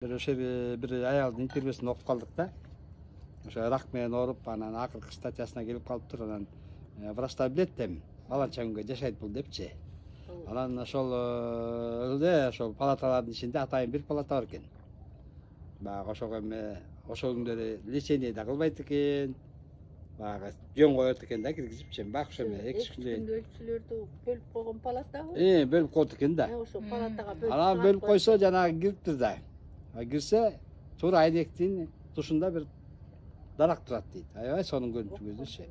Bir ayaldын интервьюсун окуп калдык да. Ошо рак менен ооруп, анан акыркы статьясына келип калыптыр. Анан врачтар билет да баланча күнгө жашайт бул депчи. Анан ошол ошол палаталардын ичинде атайын бир палата бар экен. Баягы ошого эми ошол күндөрү лечение да кылбайт экен. Баягы жөн коет экен да, киргизипчи. Баягы ошо эми 2 күндө өлчүлөрдү бөлүп койгон палатабы? бөлүп коет экен да. Ошо палатага бөлүп. Анан бөлүп койсо жанагы кириптир да. Кирсе туура айнектин тушунда бир дарак турат дейт. Аябай сонун көрүнүшү.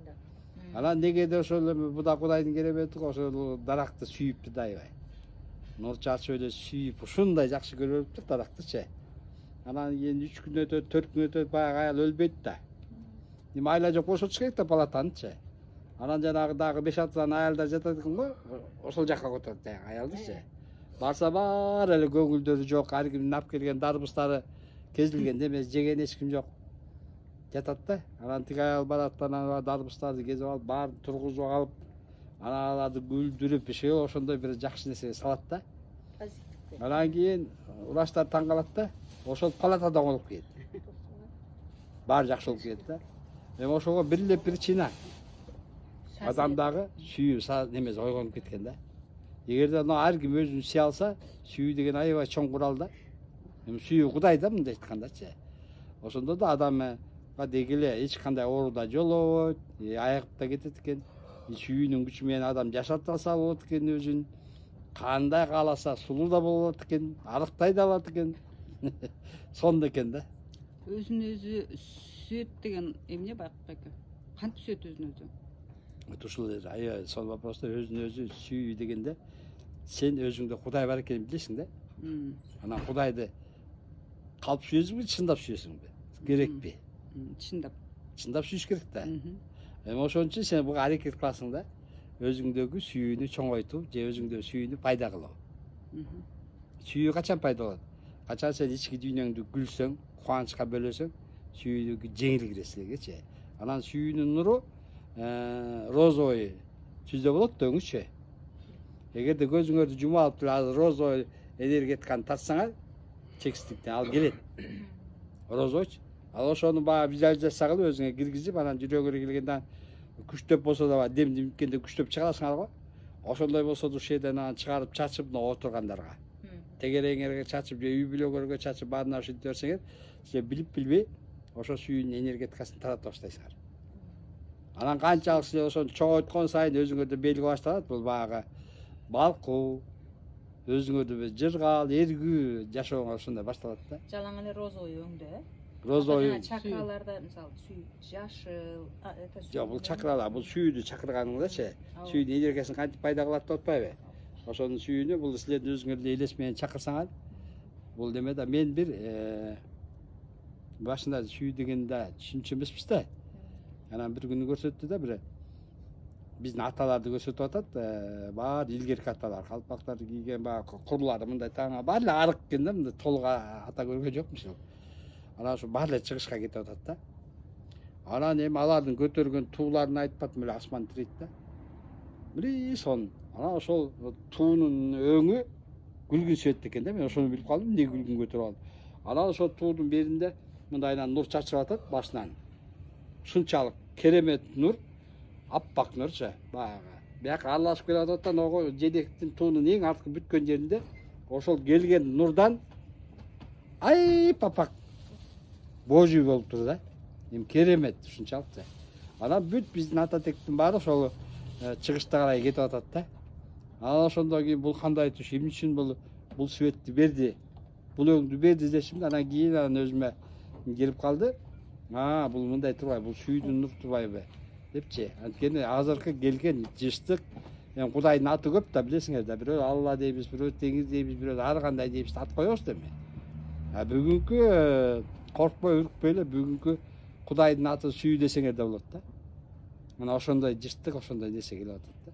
Анан негеде ошол эми буда Кудайдын керемети ошол даракты сүйүптү да аябай. Нур чачып эле сүйүп ушундай жакшы көрүптүр дарактычы. Анан кийин 3 күн өтөт, 4 күн өтөт, баягы аял өлбөйт да. Эми айла жок бошотуш керек да палатанычы. Анан жанагы дагы 5-6 аялдар жатат экен го, ошол жакка которот аялдычы. Барса бар эле көңүлдөрү жок, ар кимдин алып келген дарбыздары кезилген эмес, жеген эч ким жок. Жатат да. Анан тиги аял барат, анан дарбыздарды кезип алып, баарын тургузуп алып, анан аларды гүлдүрүп, ошондой бир жакшы нерсе салат да. Анан кийин врачтар таң калат да, ошол палатада болуп кетет. Баары жакшы болуп кетет да. Эми ошого бир эле причина. Адамдагы сүйүү немеси ойгонуп кеткен да. Эгерде ар ким өзүн сүйө алса, сүйүү деген аябай чоң курал да. Эми сүйүү Кудай да мындай айткандачы. Ошондо да адамга деги эле эч кандай оору да жолобойт, айыгып да кетет экен. Сүйүүнүн күчү менен адам жашата алса болот экен өзүн. Кандай кааласа сулуу да болот экен, арыктай да алат экен. Сонун экен да. Өзүн өзү сүйөт деген эмне байке? Кантип сүйөт өзүн өзү? Ушул аябай сонун вопрос да, өзүн өзү сүйүү дегенде сен өзүңдө Кудай бар экенин билесиң да. Анан Кудайды калп сүйөсүңбү, чындап сүйөсүңбү? Керекпи? Чындап. Чындап сүйүш керек да. Эми ошон үчүн сен буга аракет кыласың да. Өзүңдөгү сүйүүнү чоңойтуу же өзүңдөгү сүйүүнү пайда кылуу. Сүйүү качан пайда болот? Качан сен ички дүйнөңдү күлсөң, кубанычка бөлөсөң, сүйүүгө жеңил киресиң элечи. Анан сүйүүнүн нуру розовый түздө болот да өңүчү. Эгерде көзүңөрдү жума алып азыр розовый энергетиканы тартсаңар, чексиздиктен ал келет. Розовый. Ал ошону баягы визуализация кылып өзүңө киргизип, анан жүрөгүңө келгенде күчтөп болсо да демдимкенде күчтөп чыгарасыңар го. Ошондой болсо да ушул жерден анан чыгарып чачып, отургандарга. Тегереңерге чачып, же үй бүлөгөргө чачып, баарына ушинтип берсеңер, сиз билип билбей ошо сүйүүнүн энергетикасын тарата баштайсыңар. Анан канчалык сиз ошону чоңойткон сайын өзүңөрдө белги башталат. Бул баягы балкуу, өзүңөрдө жыргал, эргүү жашооңор ошондой башталат да. Жалаң эле розовый өңдө, Розовый. Чакраларда мисалы сүй, жашыл, это сүй. Жок, бул чакралар, бул сүйүүдү чакырганыңдачы. Сүйүүдүн энергиясын кантип пайда кылат деп атпайбы? Ошонун сүйүүнү бул силердин өзүңөрдүн элес менен чакырсаңар, бул неме да мен бир башында сүйүү дегенде түшүнчү эмеспиз да. Анан bir күнү көрсөттү да, бир биздин аталарды көрсөтүп атат, баары илгерки аталар, калпактарды кийген баягы курлары мындай таңа баары эле арык экен да, мындай толук ата көргөн жокмуш. Анан ошо баары эле чыгышка кетип атат да. Анан эми алардын көтөргөн тууларын айтып атам эле асман тирейт да. Бир сон. Анан ошол туунун өңү күлгүн сөйт экен да. Мен ошону билип калдым, эмне күлгүн көтөрүп алды. Анан ошол туунун беринде мындайынан нур чачып атат башынан. Шунчалык керемет нур, аппак нурчу, баягы. Бияка аралашып келип атат да, ого жедектин туунун эң арткы бүткөн жеринде ошол келген нурдан аппак божий болуп тур да. Эми керемет ушунчалык. Анан бүт биздин ата тектин баары ошол чыгышта карай кетип атат да. Анан ошондон кийин бул кандай туш, эмне үчүн бул светти берди, бул өңдү берди дешим да, анан кийин өзүмө келип калды. Бул мындай турбайбы, бул сүйүүдүн нур турбайбы депчи. Анткени азыркы келген жыштык, эми Кудайдын аты көп да, билесиңер да, бирөө Алла дейбиз, бирөө Теңиз дейбиз, бирөө ар кандай дейбиз, ат коебуз да эми. Бүгүнкү коркпой, үркпөй эле бүгүнкү Кудайдын атын сүйүү десеңер да болот да. Мына ошондой жыштык, ошондой нерсе келип атат да.